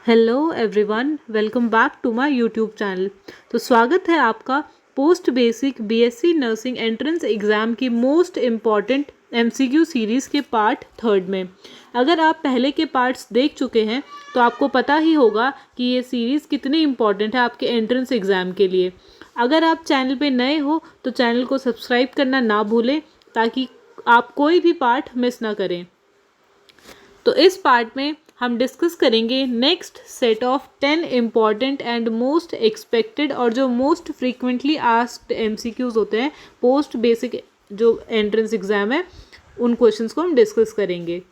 Hello everyone, welcome back to my YouTube channel. तो स्वागत है आपका post basic BSc nursing entrance exam की मोस्ट इम्पॉर्टेंट एमसीक्यू सीरीज़ के पार्ट थर्ड में। अगर आप पहले के पार्ट्स देख चुके हैं तो आपको पता ही होगा कि ये सीरीज़ कितनी इम्पॉर्टेंट है आपके एंट्रेंस एग्ज़ाम के लिए। अगर आप चैनल पे नए हो तो चैनल को सब्सक्राइब करना ना भूलें ताकि आप कोई भी पार्ट मिस ना करें। तो इस पार्ट में हम डिस्कस करेंगे next set of 10 important and most expected और जो मोस्ट फ्रीक्वेंटली आस्क्ड एमसीक्यूज होते हैं पोस्ट बेसिक जो एंट्रेंस एग्जाम है उन क्वेश्चंस को हम डिस्कस करेंगे।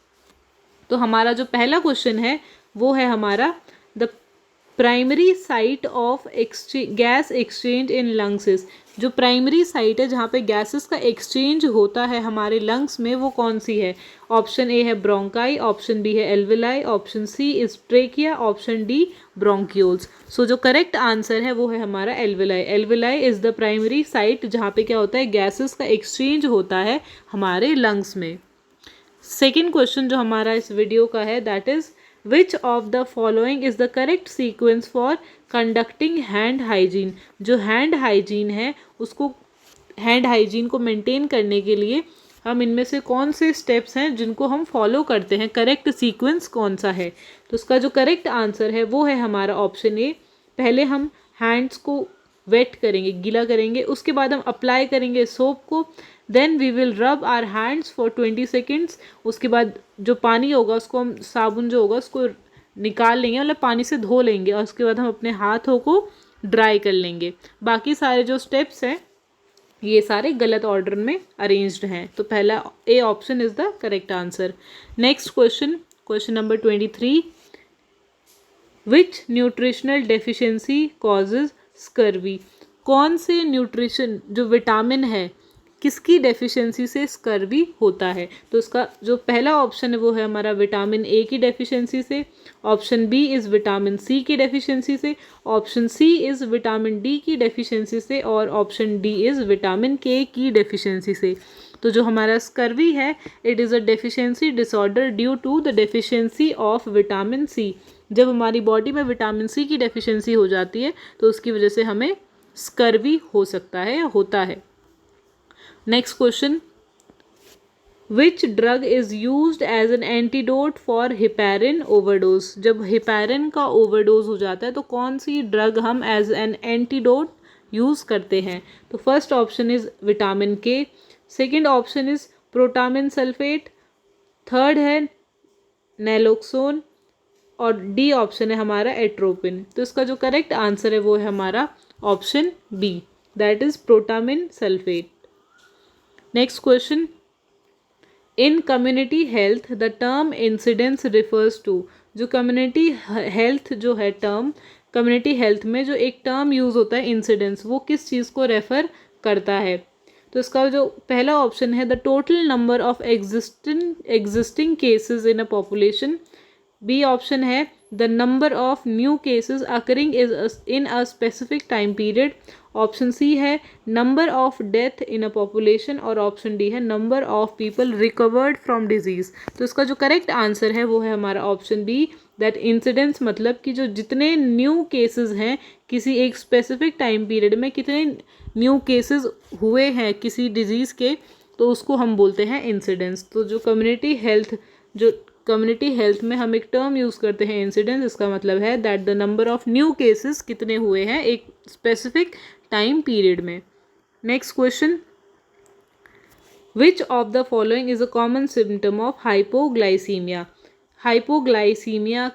तो हमारा जो पहला क्वेश्चन है वो है हमारा the primary site of gas exchange in lungs. जो प्राइमरी साइट है जहाँ पे गैसेस का एक्सचेंज होता है हमारे लंग्स में वो कौन सी है? ऑप्शन ए है ब्रोंकाई, ऑप्शन बी है alveoli, option C is trachea, option D bronchioles. So जो करेक्ट आंसर है वो है हमारा alveoli. Alveoli is the primary site जहाँ पे क्या होता है गैसेस का एक्सचेंज होता है हमारे लंग्स में। सेकेंड क्वेश्चन जो हमारा इस वीडियो का है that is which of the following is the correct sequence for conducting hand hygiene. जो हैंड हाइजीन है उसको हैंड हाइजीन को मेंटेन करने के लिए हम इनमें से कौन से स्टेप्स हैं जिनको हम फॉलो करते हैं, करेक्ट सीक्वेंस कौन सा है? तो उसका जो करेक्ट आंसर है वो है हमारा ऑप्शन ए। पहले हम हैंड्स को वेट करेंगे, गीला करेंगे, उसके बाद हम अप्लाई करेंगे सोप को, then we will rub our hands for 20 seconds. उसके बाद जो पानी होगा उसको हम साबुन जो होगा उसको निकाल लेंगे, मतलब पानी से धो लेंगे और उसके बाद हम अपने हाथों को ड्राई कर लेंगे। बाकी सारे जो स्टेप्स हैं ये सारे गलत ऑर्डर में अरेंज्ड हैं। तो पहला A option is the correct answer. Next question, question number 23, which nutritional deficiency causes scurvy. कौन से न्यूट्रिशन जो विटामिन है किसकी डेफिशिएंसी से स्कर्वी होता है? तो उसका जो पहला ऑप्शन है वो है हमारा विटामिन ए की डेफिशिएंसी से, option B is vitamin C की डेफिशिएंसी से, option C is vitamin D की डेफिशिएंसी से और ऑप्शन डी इज़ विटामिन के की डेफिशिएंसी से। तो जो हमारा स्कर्वी है it is a deficiency disorder due to the deficiency of vitamin C. जब हमारी बॉडी में विटामिन सी की डेफिशिएंसी हो जाती है तो उसकी वजह से हमें स्कर्वी हो सकता है या होता है। Next question, which drug is used as an antidote for heparin overdose. जब हिपैरिन का ओवरडोज हो जाता है तो कौन सी ड्रग हम एज एन एंटीडोट यूज़ करते हैं? तो first option is vitamin K, second option is protamine sulphate, third है नैलोक्सोन और डी ऑप्शन है हमारा एट्रोपिन। तो इसका जो करेक्ट आंसर है वो है हमारा option B, that is protamine sulphate. Next question, in community health the term incidence refers to. जो कम्युनिटी हेल्थ जो है टर्म, कम्युनिटी हेल्थ में जो एक टर्म यूज़ होता है इंसिडेंस, वो किस चीज़ को रेफ़र करता है? तो इसका जो पहला ऑप्शन है the total number of existing cases in a population, B option है the number of new cases occurring in a specific time period, option C है number of death in a population और option D है number of people recovered from disease. तो इसका जो correct answer है वो है हमारा ऑप्शन बी, दैट इंसिडेंस मतलब कि जो जितने न्यू केसेस हैं किसी एक स्पेसिफिक टाइम पीरियड में, कितने न्यू केसेस हुए हैं किसी डिजीज़ के, तो उसको हम बोलते हैं इंसिडेंस। तो जो कम्युनिटी हेल्थ में हम एक टर्म यूज़ करते हैं इंसिडेंस, इसका मतलब है that the number of new cases कितने हुए हैं एक स्पेसिफिक टाइम पीरियड में। Next question, which of the following is a common symptom of hypoglycaemia. Hypoglycaemia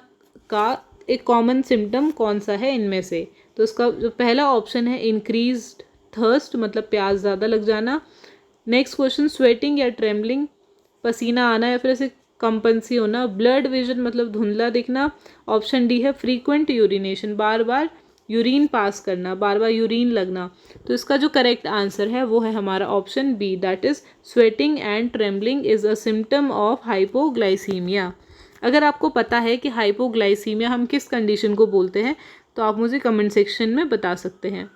का एक कॉमन सिम्टम कौन सा है इनमें से? तो इसका जो पहला ऑप्शन है इंक्रीज्ड थर्स्ट, मतलब प्यास ज़्यादा लग जाना। नेक्स्ट क्वेश्चन, स्वेटिंग या ट्रेम्बलिंग, पसीना आना या फिर ऐसे कंपनसी होना। ब्लड विजन मतलब धुंधला दिखना। ऑप्शन डी है फ्रीक्वेंट यूरिनेशन, बार बार यूरिन पास करना, बार बार यूरिन लगना। तो इसका जो करेक्ट आंसर है वो है हमारा option B, that is sweating and trembling is a symptom of hypoglycaemia. अगर आपको पता है कि हाइपोग्लाइसीमिया हम किस कंडीशन को बोलते हैं तो आप मुझे कमेंट सेक्शन में बता सकते हैं।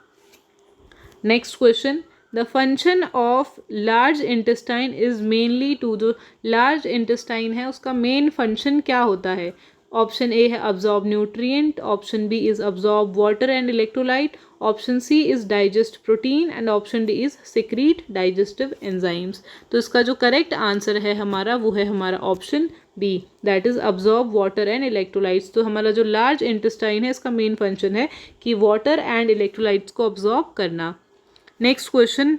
Next question, the function of large intestine is mainly to. जो लार्ज इंटेस्टाइन है उसका मेन फंक्शन क्या होता है? ऑप्शन ए है absorb nutrient, option B is absorb water and electrolyte, option C is digest protein and option D is secrete digestive enzymes. तो इसका जो करेक्ट आंसर है हमारा वो है हमारा option B, that is absorb water and electrolytes. तो हमारा जो लार्ज इंटेस्टाइन है इसका मेन फंक्शन है कि वाटर एंड इलेक्ट्रोलाइट्स को अब्जॉर्ब करना। Next question,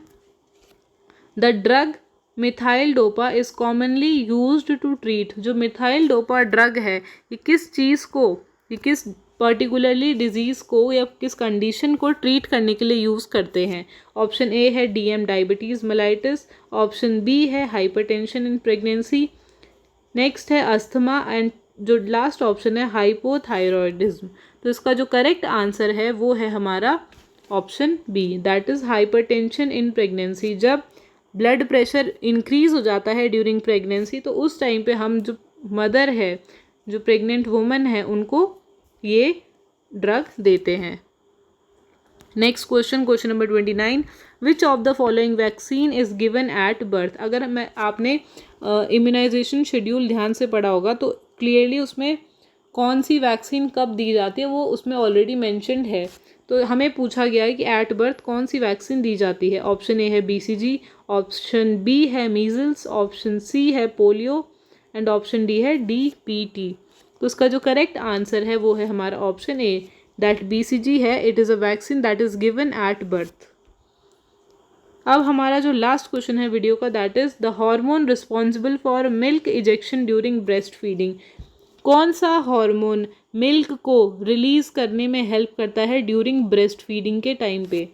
the drug methyl dopa is commonly used to treat. जो मिथाइल डोपा ड्रग है ये किस चीज़ को, ये किस पर्टिकुलरली डिजीज़ को या किस कंडीशन को ट्रीट करने के लिए यूज़ करते हैं। ऑप्शन ए है DM diabetes mellitus, option B है हाइपरटेंशन इन प्रेगनेंसी, नेक्स्ट है अस्थमा एंड जो लास्ट ऑप्शन है हाइपोथायरॉयडिज्म। तो इसका जो करेक्ट आंसर है वो है हमारा option B, that is hypertension in pregnancy. जब ब्लड प्रेशर इंक्रीज़ हो जाता है ड्यूरिंग प्रेगनेंसी तो उस टाइम पे हम जो मदर है, जो प्रेग्नेंट वुमन है, उनको ये ड्रग देते हैं। Next question, question number 29, which of the following vaccine is given at birth. अगर मैं आपने इम्यूनाइजेशन शेड्यूल ध्यान से पढ़ा होगा तो क्लियरली उसमें कौन सी वैक्सीन कब दी जाती है वो उसमें ऑलरेडी मैंशनड है। तो हमें पूछा गया है कि एट बर्थ कौन सी वैक्सीन दी जाती है। ऑप्शन ए है बीसीजी, ऑप्शन बी है मीजल्स, ऑप्शन सी है पोलियो एंड ऑप्शन डी है डीपीटी। तो इसका जो करेक्ट आंसर है वो है हमारा ऑप्शन ए, दैट बीसीजी है, it is a vaccine that is given at birth. अब हमारा जो लास्ट क्वेश्चन है वीडियो का, that is the hormone responsible for milk ejection during breast feeding. कौन सा हार्मोन मिल्क को रिलीज़ करने में हेल्प करता है ड्यूरिंग ब्रेस्ट फीडिंग के टाइम पे।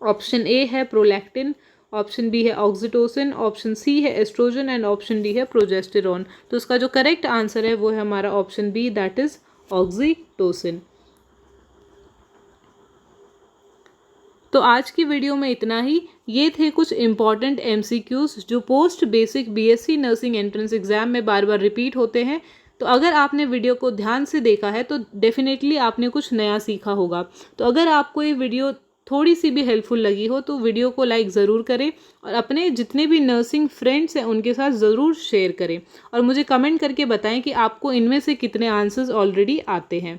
ऑप्शन ए है प्रोलैक्टिन, ऑप्शन बी है ऑक्सीटोसिन, ऑप्शन सी है एस्ट्रोजन एंड ऑप्शन डी है प्रोजेस्टेरॉन। तो इसका जो करेक्ट आंसर है वो है हमारा option B, that is oxytocin. तो आज की वीडियो में इतना ही। ये थे कुछ इंपॉर्टेंट एमसीक्यूज़ जो post basic BSc nursing entrance exam में बार बार रिपीट होते हैं। तो अगर आपने वीडियो को ध्यान से देखा है तो डेफिनेटली आपने कुछ नया सीखा होगा। तो अगर आपको ये वीडियो थोड़ी सी भी हेल्पफुल लगी हो तो वीडियो को लाइक ज़रूर करें और अपने जितने भी नर्सिंग फ्रेंड्स हैं उनके साथ ज़रूर शेयर करें और मुझे कमेंट करके बताएं कि आपको इनमें से कितने आंसर्स ऑलरेडी आते हैं।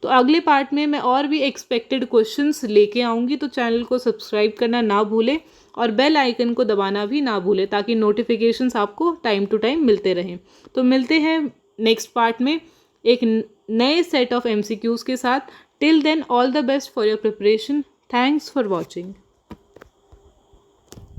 तो अगले पार्ट में मैं और भी एक्सपेक्टेड क्वेश्चंस लेके आऊँगी, तो चैनल को सब्सक्राइब करना ना भूलें और बेल आइकन को दबाना भी ना भूलें ताकि नोटिफिकेशंस आपको टाइम टू टाइम मिलते रहें। तो मिलते हैं नेक्स्ट पार्ट में एक नए सेट ऑफ एमसीक्यूज़ के साथ। Till then all the best for your preparation. Thanks for watching.